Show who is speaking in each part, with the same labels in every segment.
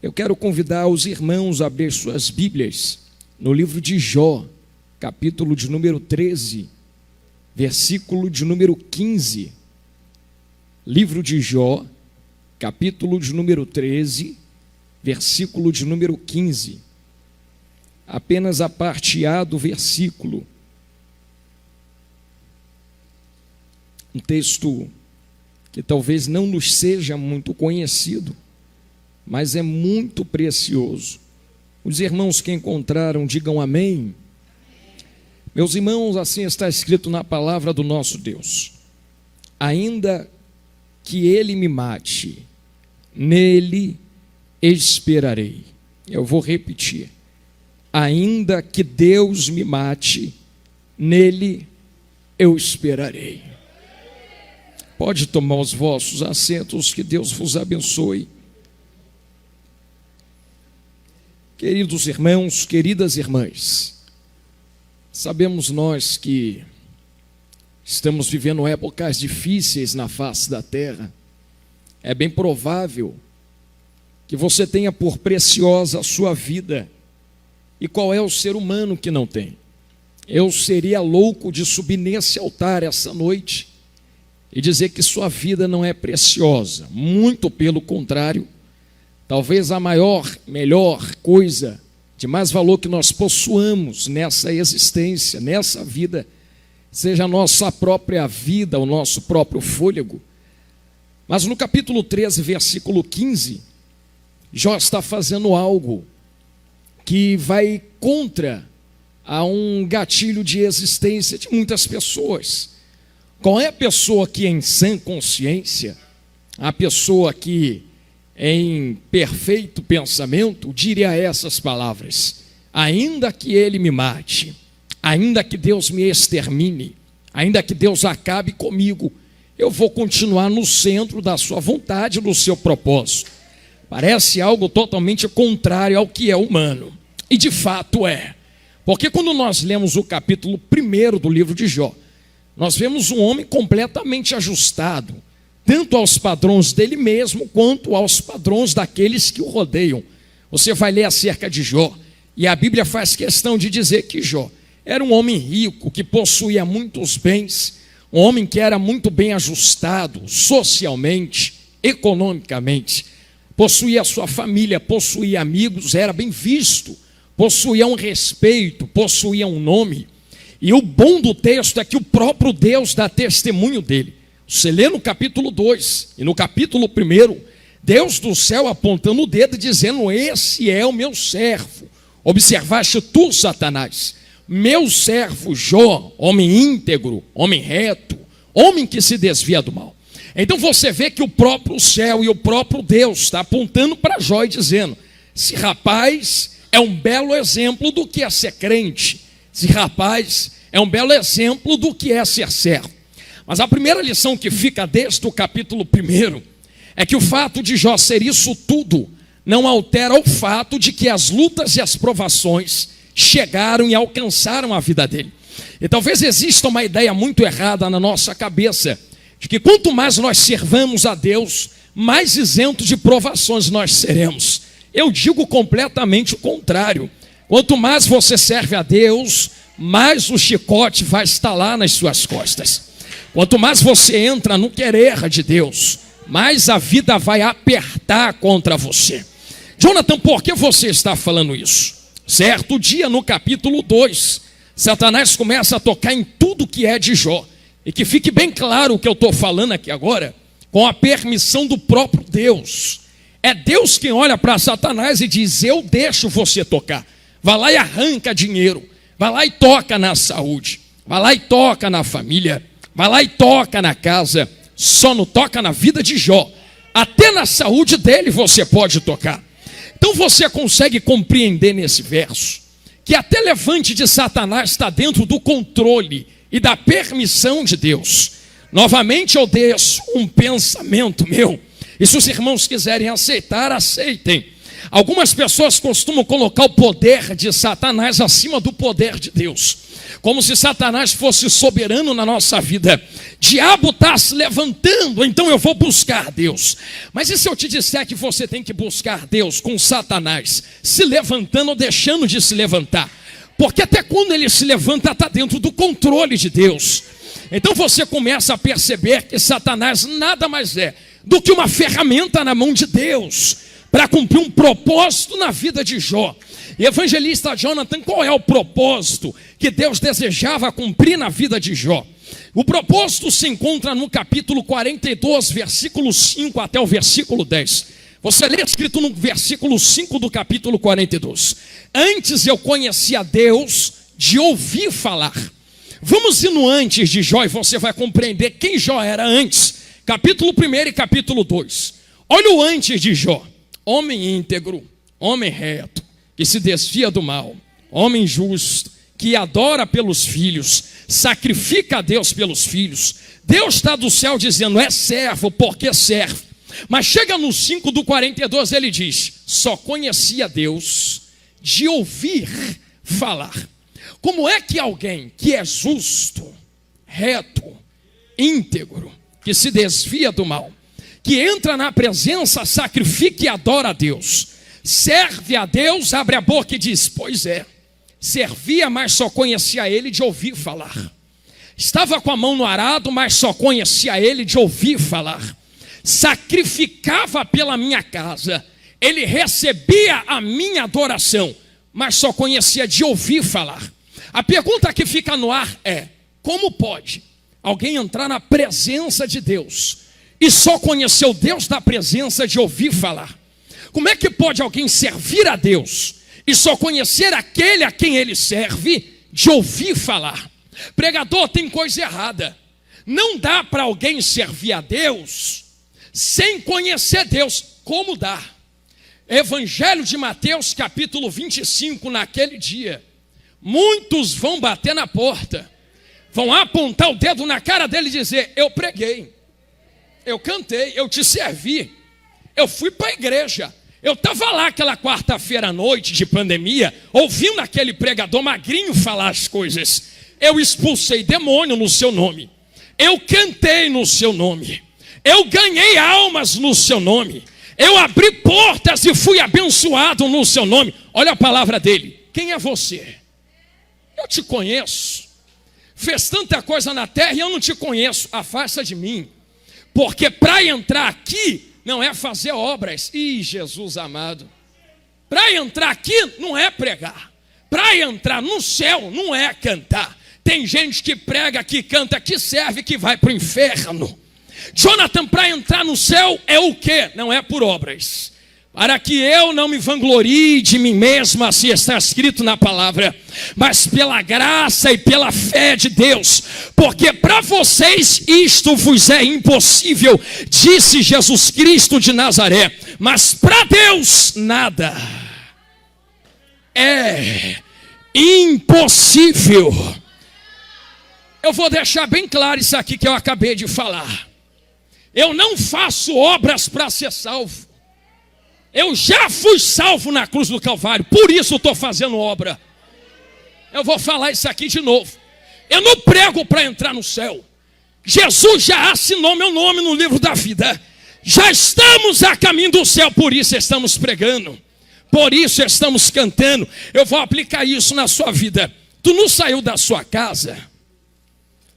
Speaker 1: Eu quero convidar os irmãos a abrir suas Bíblias no livro de Jó, capítulo de número 13, versículo de número 15. Livro de Jó, capítulo de número 13, versículo de número 15. Apenas a parte A do versículo. Um texto que talvez não nos seja muito conhecido, mas é muito precioso. Os irmãos que encontraram, digam amém. Meus irmãos, assim está escrito na palavra do nosso Deus: ainda que ele me mate, nele esperarei. Eu vou repetir: ainda que Deus me mate, nele eu esperarei. Pode tomar os vossos assentos, que Deus vos abençoe. Queridos irmãos, queridas irmãs, sabemos nós que estamos vivendo épocas difíceis na face da terra. É bem provável que você tenha por preciosa a sua vida. E qual é o ser humano que não tem? Eu seria louco de subir nesse altar essa noite e dizer que sua vida não é preciosa. Muito pelo contrário. Talvez a melhor coisa de mais valor que nós possuamos nessa existência, nessa vida, seja a nossa própria vida, o nosso próprio fôlego. Mas no capítulo 13, versículo 15, Jó está fazendo algo que vai contra a um gatilho de existência de muitas pessoas. Qual é a pessoa que em sã consciência, a pessoa que em perfeito pensamento diria essas palavras: ainda que ele me mate, ainda que Deus me extermine, ainda que Deus acabe comigo, eu vou continuar no centro da sua vontade, do seu propósito. Parece algo totalmente contrário ao que é humano, e de fato é, porque quando nós lemos o capítulo 1 do livro de Jó, nós vemos um homem completamente ajustado, tanto aos padrões dele mesmo, quanto aos padrões daqueles que o rodeiam. Você vai ler acerca de Jó, e a Bíblia faz questão de dizer que Jó era um homem rico, que possuía muitos bens, um homem que era muito bem ajustado, socialmente, economicamente, possuía sua família, possuía amigos, era bem visto, possuía um respeito, possuía um nome. E o bom do texto é que o próprio Deus dá testemunho dele. Você lê no capítulo 2 e no capítulo 1, Deus do céu apontando o dedo, dizendo: esse é o meu servo. Observaste tu, Satanás, meu servo Jó, homem íntegro, homem reto, homem que se desvia do mal. Então você vê que o próprio céu e o próprio Deus está apontando para Jó e dizendo: esse rapaz é um belo exemplo do que é ser crente. Esse rapaz é um belo exemplo do que é ser servo. Mas a primeira lição que fica desde o capítulo 1 é que o fato de Jó ser isso tudo não altera o fato de que as lutas e as provações chegaram e alcançaram a vida dele. E talvez exista uma ideia muito errada na nossa cabeça, de que quanto mais nós servamos a Deus, mais isento de provações nós seremos. Eu digo completamente o contrário. Quanto mais você serve a Deus, mais o chicote vai estalar nas suas costas. Quanto mais você entra no querer de Deus, mais a vida vai apertar contra você. Jonathan, por que você está falando isso? Certo dia, no capítulo 2, Satanás começa a tocar em tudo que é de Jó. E que fique bem claro o que eu estou falando aqui agora, com a permissão do próprio Deus. É Deus quem olha para Satanás e diz: eu deixo você tocar. Vai lá e arranca dinheiro. Vai lá e toca na saúde. Vai lá e toca na família. Vai lá e toca na casa. Só não toca na vida de Jó. Até na saúde dele você pode tocar. Então você consegue compreender nesse verso que até levante de Satanás está dentro do controle e da permissão de Deus. Novamente eu deixo um pensamento meu, e se os irmãos quiserem aceitar, aceitem. Algumas pessoas costumam colocar o poder de Satanás acima do poder de Deus, como se Satanás fosse soberano na nossa vida. Diabo está se levantando, então eu vou buscar Deus. Mas e se eu te disser que você tem que buscar Deus com Satanás se levantando ou deixando de se levantar? Porque até quando ele se levanta, está dentro do controle de Deus. Então você começa a perceber que Satanás nada mais é do que uma ferramenta na mão de Deus para cumprir um propósito na vida de Jó. E evangelista Jonathan, qual é o propósito que Deus desejava cumprir na vida de Jó? O propósito se encontra no capítulo 42, versículo 5 até o versículo 10. Você lê escrito no versículo 5 do capítulo 42. Antes eu conhecia Deus de ouvir falar. Vamos ir no antes de Jó e você vai compreender quem Jó era antes. Capítulo 1 e capítulo 2. Olha o antes de Jó. Homem íntegro, homem reto, que se desvia do mal, homem justo, que adora pelos filhos, sacrifica a Deus pelos filhos. Deus está do céu dizendo, é servo porque serve. Mas chega no 5 do 42, ele diz, só conhecia Deus de ouvir falar. Como é que alguém que é justo, reto, íntegro, que se desvia do mal, que entra na presença, sacrifica e adora a Deus, serve a Deus, abre a boca e diz, pois é, servia, mas só conhecia ele de ouvir falar. Estava com a mão no arado, mas só conhecia ele de ouvir falar. Sacrificava pela minha casa, ele recebia a minha adoração, mas só conhecia de ouvir falar. A pergunta que fica no ar é, como pode alguém entrar na presença de Deus e só conhecer o Deus da presença de ouvir falar? Como é que pode alguém servir a Deus e só conhecer aquele a quem ele serve de ouvir falar? Pregador, tem coisa errada. Não dá para alguém servir a Deus sem conhecer Deus. Como dá? Evangelho de Mateus, capítulo 25, naquele dia, muitos vão bater na porta, vão apontar o dedo na cara dele e dizer, eu preguei, eu cantei, eu te servi, eu fui para a igreja, eu estava lá aquela quarta-feira à noite de pandemia, ouvindo aquele pregador magrinho falar as coisas, eu expulsei demônio no seu nome, eu cantei no seu nome, eu ganhei almas no seu nome, eu abri portas e fui abençoado no seu nome. Olha a palavra dele, quem é você? Eu te conheço, fez tanta coisa na terra e eu não te conheço, afasta de mim, porque para entrar aqui não é fazer obras. Ih, Jesus amado, para entrar aqui não é pregar, para entrar no céu não é cantar. Tem gente que prega, que canta, que serve, que vai para o inferno. Jonathan, para entrar no céu é o quê? Não é por obras, para que eu não me vanglorie de mim mesmo, assim está escrito na palavra, mas pela graça e pela fé de Deus, porque para vocês isto vos é impossível, disse Jesus Cristo de Nazaré, mas para Deus nada é impossível. Eu vou deixar bem claro isso aqui que eu acabei de falar. Eu não faço obras para ser salvo. Eu já fui salvo na cruz do Calvário, por isso estou fazendo obra. Eu vou falar isso aqui de novo. Eu não prego para entrar no céu. Jesus já assinou meu nome no livro da vida. Já estamos a caminho do céu, por isso estamos pregando. Por isso estamos cantando. Eu vou aplicar isso na sua vida. Tu não saiu da sua casa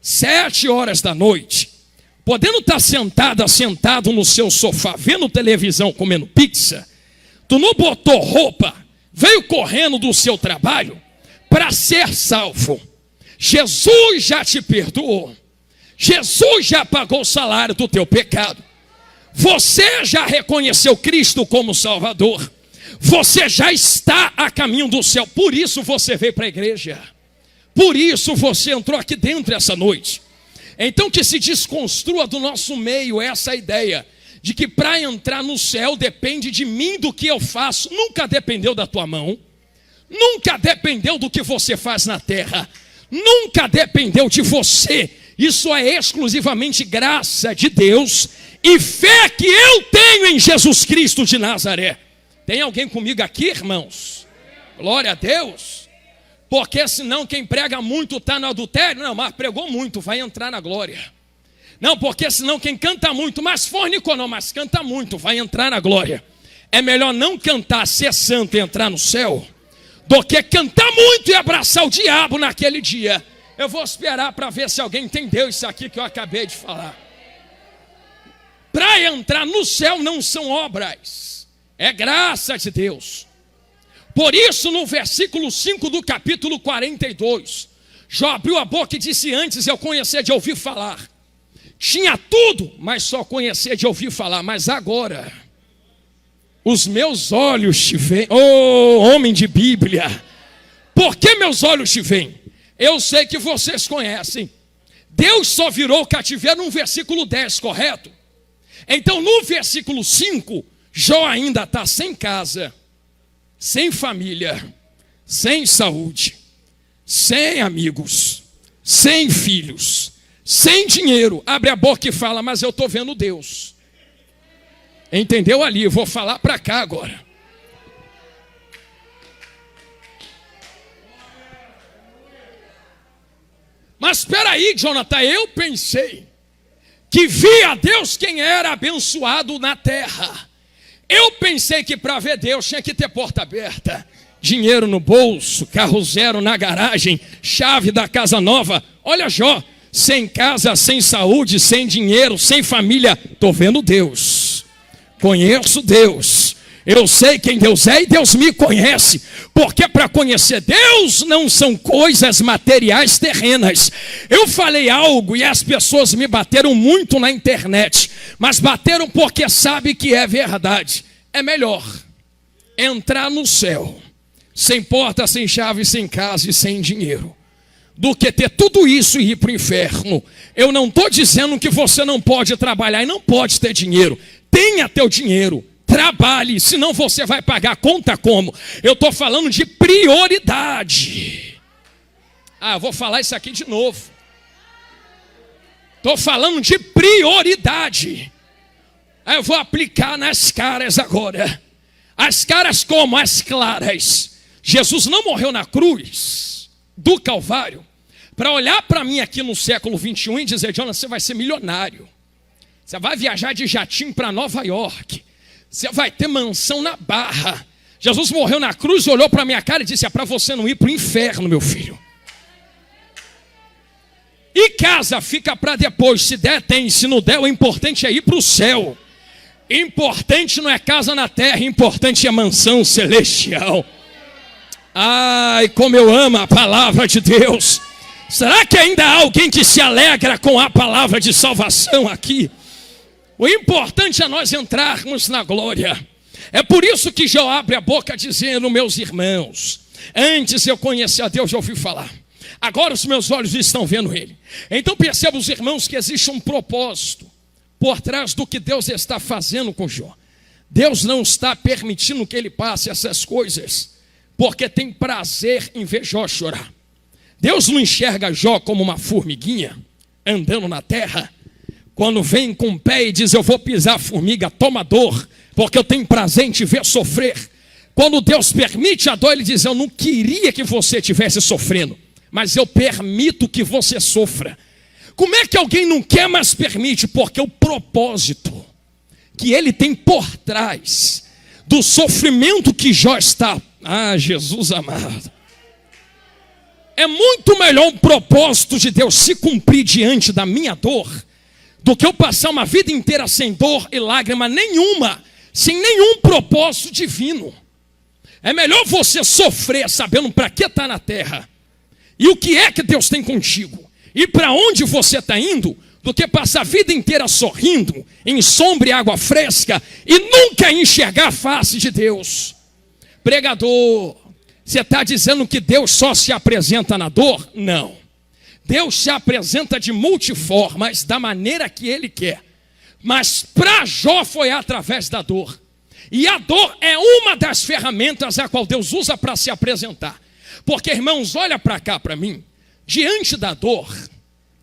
Speaker 1: 7 horas da noite, podendo estar sentado no seu sofá, vendo televisão, comendo pizza, tu não botou roupa, veio correndo do seu trabalho para ser salvo. Jesus já te perdoou, Jesus já pagou o salário do teu pecado, você já reconheceu Cristo como Salvador, você já está a caminho do céu, por isso você veio para a igreja, por isso você entrou aqui dentro essa noite. Então que se desconstrua do nosso meio essa ideia de que para entrar no céu depende de mim, do que eu faço. Nunca dependeu da tua mão, nunca dependeu do que você faz na terra, nunca dependeu de você. Isso é exclusivamente graça de Deus e fé que eu tenho em Jesus Cristo de Nazaré. Tem alguém comigo aqui, irmãos? Glória a Deus. Porque senão quem prega muito está no adultério. Não, mas pregou muito, vai entrar na glória. Não, porque senão quem canta muito, mas fornicou não, mas canta muito, vai entrar na glória. É melhor não cantar, ser santo e entrar no céu, do que cantar muito e abraçar o diabo naquele dia. Eu vou esperar para ver se alguém entendeu isso aqui que eu acabei de falar. Para entrar no céu não são obras, é graça de Deus. Por isso no versículo 5 do capítulo 42, Jó abriu a boca e disse: antes eu conhecia de ouvir falar. Tinha tudo, mas só conhecia de ouvir falar. Mas agora, os meus olhos te veem. Oh, homem de Bíblia. Por que meus olhos te veem? Eu sei que vocês conhecem. Deus só virou o cativeiro no versículo 10, correto? Então no versículo 5, Jó ainda está sem casa, sem família, sem saúde, sem amigos, sem filhos, sem dinheiro. Abre a boca e fala: mas eu estou vendo Deus. Entendeu ali? Eu vou falar para cá agora. Mas espera aí, Jonathan, eu pensei que via Deus quem era abençoado na terra. Eu pensei que para ver Deus tinha que ter porta aberta, dinheiro no bolso, carro zero na garagem, chave da casa nova. Olha, Jó, sem casa, sem saúde, sem dinheiro, sem família. Estou vendo Deus, conheço Deus, eu sei quem Deus é e Deus me conhece. Porque para conhecer Deus não são coisas materiais terrenas. Eu falei algo e as pessoas me bateram muito na internet, mas bateram porque sabem que é verdade. É melhor entrar no céu sem porta, sem chave, sem casa e sem dinheiro, do que ter tudo isso e ir para o inferno. Eu não estou dizendo que você não pode trabalhar e não pode ter dinheiro. Tenha teu dinheiro, trabalhe, senão você vai pagar a conta como? Eu estou falando de prioridade. Eu vou falar isso aqui de novo. Estou falando de prioridade. Eu vou aplicar nas caras agora. As caras como? As claras. Jesus não morreu na cruz do Calvário para olhar para mim aqui no século 21 e dizer: Jonas, você vai ser milionário, você vai viajar de jatinho para Nova York, você vai ter mansão na Barra. Jesus morreu na cruz, olhou para minha cara e disse: é para você não ir para o inferno, meu filho. E casa fica para depois, se der tem, se não der o importante é ir para o céu. Importante não é casa na terra, importante é mansão celestial. Ai, como eu amo a palavra de Deus. Será que ainda há alguém que se alegra com a palavra de salvação aqui? O importante é nós entrarmos na glória. É por isso que Jó abre a boca dizendo: meus irmãos, antes eu conhecia a Deus, já ouvi falar, agora os meus olhos estão vendo Ele. Então perceba, os irmãos, que existe um propósito por trás do que Deus está fazendo com Jó. Deus não está permitindo que ele passe essas coisas porque tem prazer em ver Jó chorar. Deus não enxerga Jó como uma formiguinha andando na terra. Quando vem com o pé e diz: eu vou pisar a formiga, toma dor, porque eu tenho prazer em te ver sofrer. Quando Deus permite a dor, Ele diz: eu não queria que você estivesse sofrendo, mas eu permito que você sofra. Como é que alguém não quer, mas permite? Porque o propósito que Ele tem por trás do sofrimento que Jó está... Jesus amado, é muito melhor um propósito de Deus se cumprir diante da minha dor do que eu passar uma vida inteira sem dor e lágrima nenhuma, sem nenhum propósito divino. É melhor você sofrer sabendo para que está na terra e o que é que Deus tem contigo e para onde você está indo, do que passar a vida inteira sorrindo em sombra e água fresca e nunca enxergar a face de Deus. Pregador, você está dizendo que Deus só se apresenta na dor? Não. Deus se apresenta de multiformas, da maneira que Ele quer. Mas para Jó foi através da dor. E a dor é uma das ferramentas a qual Deus usa para se apresentar. Porque, irmãos, olha para cá para mim. Diante da dor,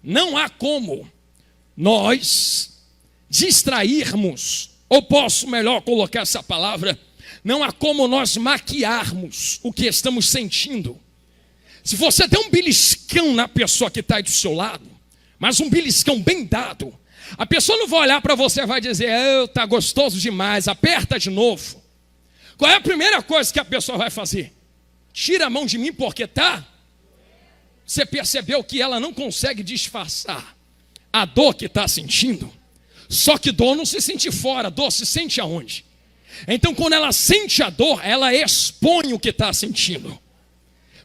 Speaker 1: não há como nós distrairmos, ou posso melhor colocar essa palavra, Não há como nós maquiarmos o que estamos sentindo. Se você der um beliscão na pessoa que está aí do seu lado, mas um beliscão bem dado, a pessoa não vai olhar para você e vai dizer, está gostoso demais, aperta de novo. Qual é a primeira coisa que a pessoa vai fazer? Tira a mão de mim porque tá. Você percebeu que ela não consegue disfarçar a dor que está sentindo? Só que dor não se sente fora, dor se sente aonde? Então quando ela sente a dor, ela expõe o que está sentindo.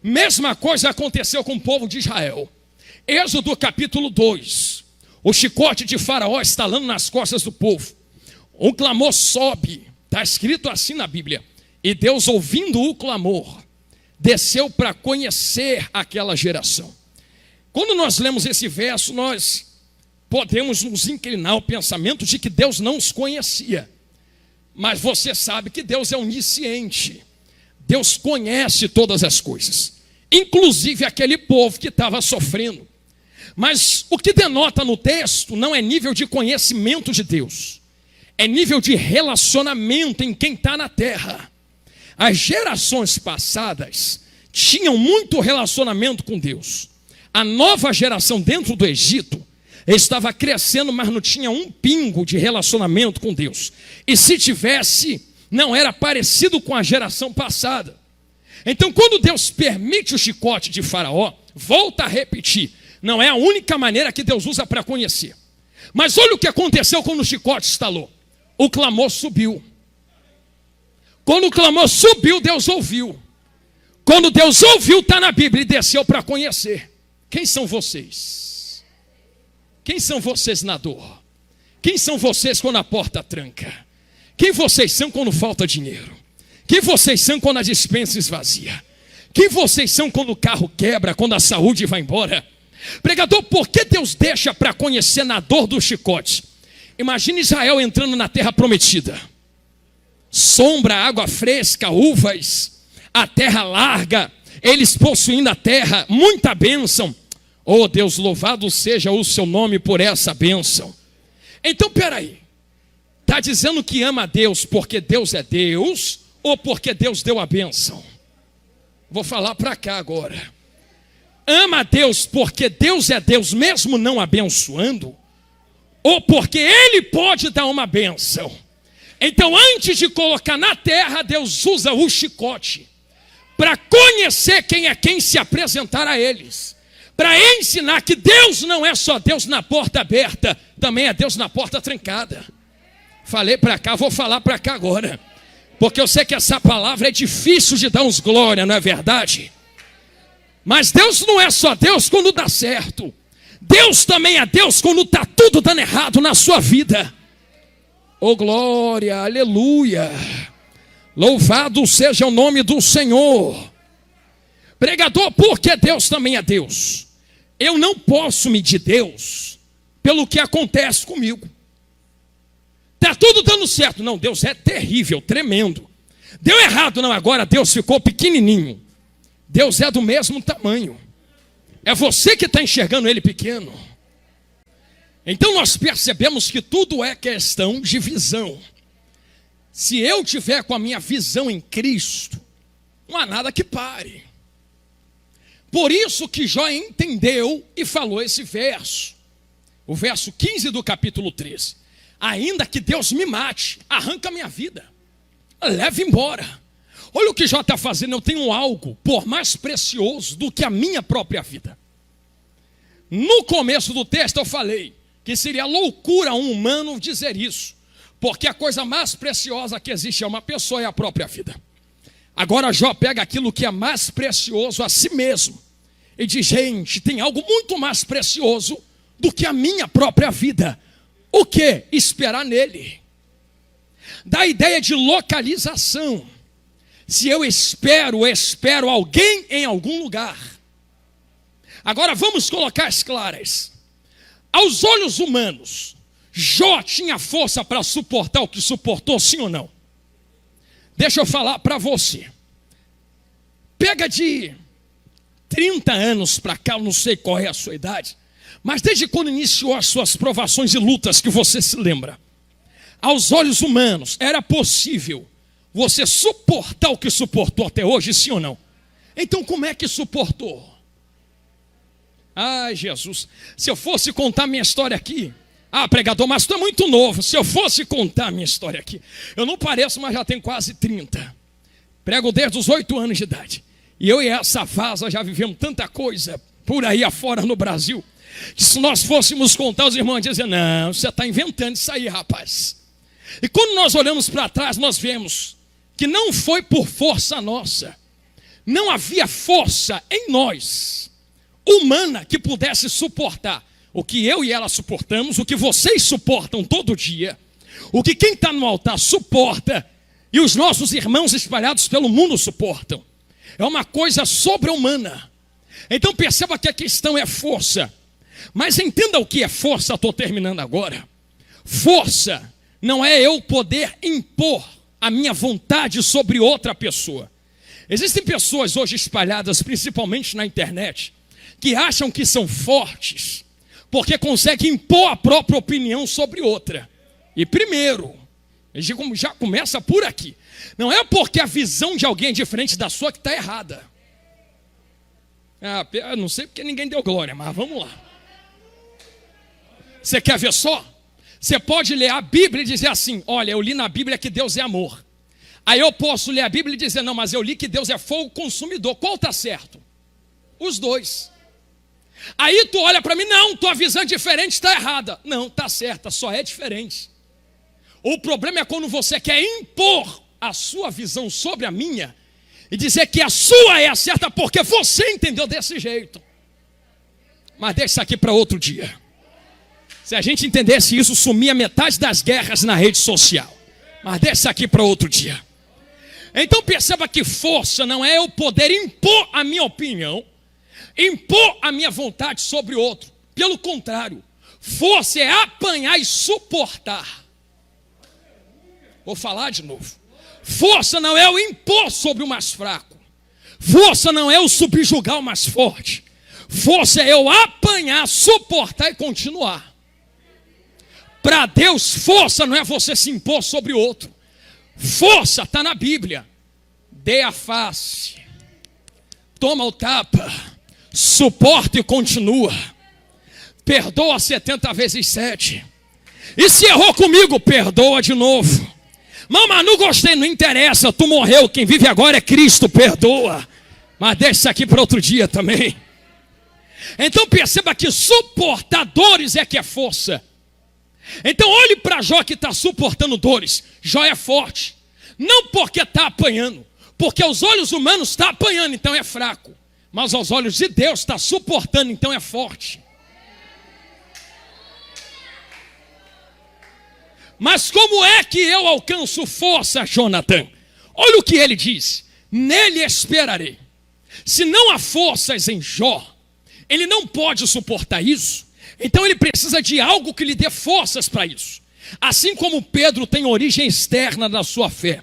Speaker 1: Mesma coisa aconteceu com o povo de Israel. Êxodo capítulo 2. O chicote de Faraó estalando nas costas do povo. Um clamor sobe. Está escrito assim na Bíblia. E Deus, ouvindo o clamor, desceu para conhecer aquela geração. Quando nós lemos esse verso, nós podemos nos inclinar ao pensamento de que Deus não os conhecia. Mas você sabe que Deus é onisciente. Deus conhece todas as coisas, inclusive aquele povo que estava sofrendo. Mas o que denota no texto não é nível de conhecimento de Deus, é nível de relacionamento em quem está na terra. As gerações passadas tinham muito relacionamento com Deus. A nova geração dentro do Egito estava crescendo, mas não tinha um pingo de relacionamento com Deus. E se tivesse, não era parecido com a geração passada. Então quando Deus permite o chicote de Faraó, volta a repetir, não é a única maneira que Deus usa para conhecer. Mas olha o que aconteceu quando o chicote estalou. O clamor subiu. Quando o clamor subiu, Deus ouviu. Quando Deus ouviu, está na Bíblia, e desceu para conhecer. Quem são vocês? Quem são vocês na dor? Quem são vocês quando a porta tranca? Quem vocês são quando falta dinheiro? Quem vocês são quando a despensa esvazia? Quem vocês são quando o carro quebra, quando a saúde vai embora? Pregador, por que Deus deixa para conhecer na dor do chicote? Imagine Israel entrando na terra prometida. Sombra, água fresca, uvas, a terra larga, eles possuindo a terra, muita bênção. Oh Deus, louvado seja o seu nome por essa bênção. Então peraí, está dizendo que ama a Deus porque Deus é Deus, ou porque Deus deu a bênção? Vou falar para cá agora. Ama a Deus porque Deus é Deus mesmo não abençoando, ou porque Ele pode dar uma bênção? Então antes de colocar na terra, Deus usa o chicote para conhecer quem é quem, se apresentar a eles, para ensinar que Deus não é só Deus na porta aberta, também é Deus na porta trancada. Falei para cá, vou falar para cá agora, porque eu sei que essa palavra é difícil de dar uns glória, não é verdade? Mas Deus não é só Deus quando dá certo, Deus também é Deus quando está tudo dando errado na sua vida. Oh glória, aleluia, louvado seja o nome do Senhor. Pregador, porque Deus também é Deus. Eu não posso medir Deus pelo que acontece comigo. Está tudo dando certo, não, Deus é terrível, tremendo. Deu errado, não, agora Deus ficou pequenininho. Deus é do mesmo tamanho. É você que está enxergando Ele pequeno. Então nós percebemos que tudo é questão de visão. Se eu tiver com a minha visão em Cristo, não há nada que pare. Por isso que Jó entendeu e falou esse verso. O verso 15 do capítulo 13. Ainda que Deus me mate, arranca a minha vida, leve embora. Olha o que Jó está fazendo. Eu tenho algo por mais precioso do que a minha própria vida. No começo do texto eu falei que seria loucura a um humano dizer isso, porque a coisa mais preciosa que existe é uma pessoa, é a própria vida. Agora Jó pega aquilo que é mais precioso a si mesmo e diz, gente, tem algo muito mais precioso do que a minha própria vida. O que? Esperar nele. Dá a ideia de localização. Se eu espero alguém em algum lugar. Agora vamos colocar as claras. Aos olhos humanos, Jó tinha força para suportar o que suportou, sim ou não? Deixa eu falar para você. Pega de 30 anos para cá, eu não sei qual é a sua idade, mas desde quando iniciou as suas provações e lutas que você se lembra, aos olhos humanos era possível você suportar o que suportou até hoje, sim ou não? Então como é que suportou? Ai, Jesus, se eu fosse contar minha história aqui, pregador, mas tu é muito novo. Se eu fosse contar minha história aqui, eu não pareço, mas já tenho quase 30. Prego desde os 8 anos de idade. E eu e essa vaza já vivemos tanta coisa por aí afora no Brasil, que se nós fôssemos contar, os irmãos diziam, não, você está inventando isso aí, rapaz. E quando nós olhamos para trás, nós vemos que não foi por força nossa. Não havia força em nós, humana, que pudesse suportar o que eu e ela suportamos, o que vocês suportam todo dia, o que quem está no altar suporta e os nossos irmãos espalhados pelo mundo suportam. É uma coisa sobre-humana. Então perceba que a questão é força. Mas entenda o que é força, estou terminando agora. Força não é eu poder impor a minha vontade sobre outra pessoa. Existem pessoas hoje espalhadas, principalmente na internet, que acham que são fortes, porque conseguem impor a própria opinião sobre outra. E primeiro, já começa por aqui. Não é porque a visão de alguém é diferente da sua que está errada. Eu não sei porque ninguém deu glória, mas vamos lá. Você quer ver só? Você pode ler a Bíblia e dizer assim, olha, eu li na Bíblia que Deus é amor. Aí eu posso ler a Bíblia e dizer, não, mas eu li que Deus é fogo consumidor. Qual está certo? Os dois. Aí tu olha para mim, não, tua visão é diferente, está errada. Não, está certa, só é diferente. O problema é quando você quer impor a sua visão sobre a minha e dizer que a sua é a certa porque você entendeu desse jeito. Mas deixa isso aqui para outro dia. Se a gente entendesse isso, sumia metade das guerras na rede social. Mas deixa isso aqui para outro dia. Então perceba que força não é eu poder impor a minha opinião, impor a minha vontade sobre outro. Pelo contrário, força é apanhar e suportar. Vou falar de novo. Força não é eu impor sobre o mais fraco. Força não é eu subjugar o mais forte. Força é eu apanhar, suportar e continuar. Para Deus, força não é você se impor sobre o outro. Força está na Bíblia. Dê a face, toma o tapa, suporta e continua. Perdoa 70 vezes 7. E se errou comigo, perdoa de novo. Mas não gostei, não interessa, tu morreu, quem vive agora é Cristo, perdoa. Mas deixa isso aqui para outro dia também. Então perceba que suportar dores é que é força. Então olhe para Jó que está suportando dores. Jó é forte. Não porque está apanhando, porque aos olhos humanos está apanhando, então é fraco. Mas aos olhos de Deus está suportando, então é forte. Mas como é que eu alcanço força, Jonathan? Olha o que ele diz. Nele esperarei. Se não há forças em Jó, ele não pode suportar isso. Então ele precisa de algo que lhe dê forças para isso. Assim como Pedro tem origem externa na sua fé,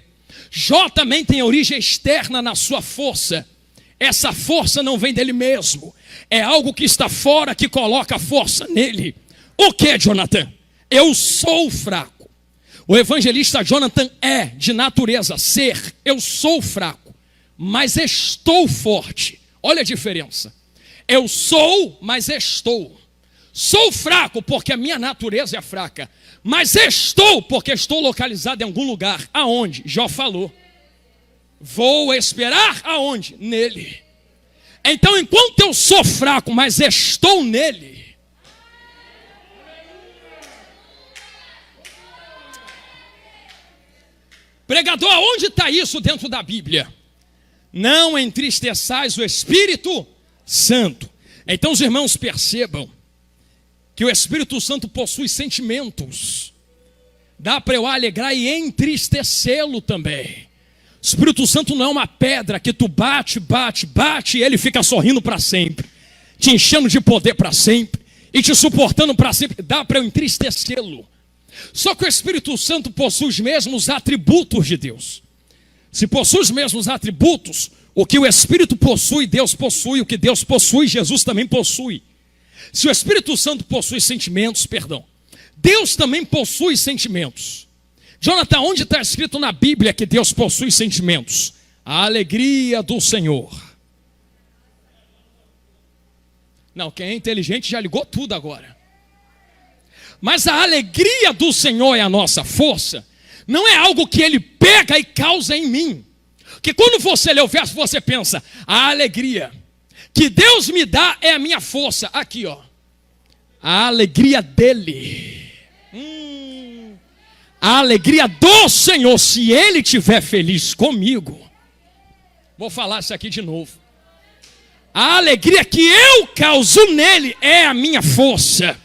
Speaker 1: Jó também tem origem externa na sua força. Essa força não vem dele mesmo. É algo que está fora que coloca força nele. O que, Jonathan? Eu sou fraco. O evangelista Jonathan é de natureza ser. Eu sou fraco, mas estou forte. Olha a diferença. Eu sou, mas estou. Sou fraco porque a minha natureza é fraca, mas estou porque estou localizado em algum lugar. Aonde? Jó falou. Vou esperar aonde? Nele. Então, enquanto eu sou fraco, mas estou nele, pregador, aonde está isso dentro da Bíblia? Não entristeçais o Espírito Santo. Então os irmãos percebam que o Espírito Santo possui sentimentos. Dá para eu alegrar e entristecê-lo também. O Espírito Santo não é uma pedra que tu bate e ele fica sorrindo para sempre, te enchendo de poder para sempre e te suportando para sempre. Dá para eu entristecê-lo. Só que o Espírito Santo possui os mesmos atributos de Deus. Se possui os mesmos atributos, o que o Espírito possui, Deus possui. O que Deus possui, Jesus também possui. Se o Espírito Santo possui sentimentos, Deus também possui sentimentos. Jonathan, onde está escrito na Bíblia que Deus possui sentimentos? A alegria do Senhor. Não, quem é inteligente já ligou tudo agora. Mas a alegria do Senhor é a nossa força. Não é algo que Ele pega e causa em mim. Porque quando você lê o verso, você pensa, a alegria que Deus me dá é a minha força. Aqui, ó. A alegria dEle. A alegria do Senhor, se Ele estiver feliz comigo. Vou falar isso aqui de novo. A alegria que eu causo nele é a minha força.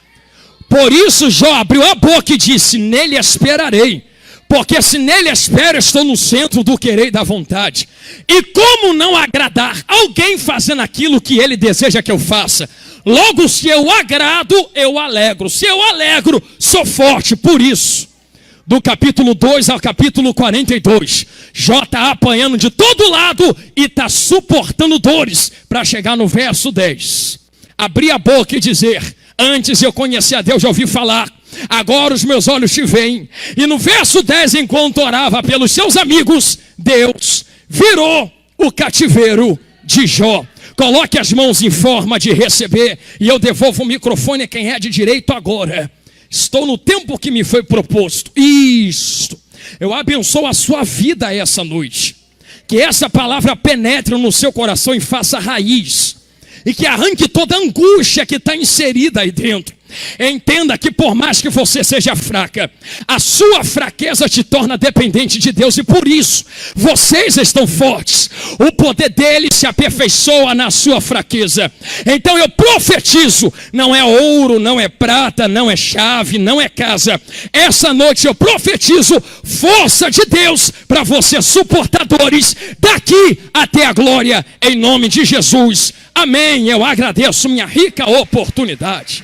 Speaker 1: Por isso Jó abriu a boca e disse, nele esperarei. Porque se nele espero, estou no centro do querer e da vontade. E como não agradar alguém fazendo aquilo que ele deseja que eu faça? Logo, se eu agrado, eu alegro. Se eu alegro, sou forte. Por isso, do capítulo 2 ao capítulo 42, Jó está apanhando de todo lado e está suportando dores para chegar no verso 10. Abrir a boca e dizer, antes eu conhecia a Deus, já ouvi falar, agora os meus olhos te veem. E no verso 10, enquanto orava pelos seus amigos, Deus virou o cativeiro de Jó. Coloque as mãos em forma de receber e eu devolvo o microfone a quem é de direito agora. Estou no tempo que me foi proposto. Isto. Eu abençoo a sua vida essa noite. Que essa palavra penetre no seu coração e faça raiz. E que arranque toda a angústia que está inserida aí dentro. Entenda que por mais que você seja fraca, a sua fraqueza te torna dependente de Deus. E por isso, vocês estão fortes. O poder dele se aperfeiçoa na sua fraqueza. Então eu profetizo, não é ouro, não é prata, não é chave, não é casa. Essa noite eu profetizo força de Deus para você suportar dores daqui até a glória, em nome de Jesus. Amém. Eu agradeço minha rica oportunidade.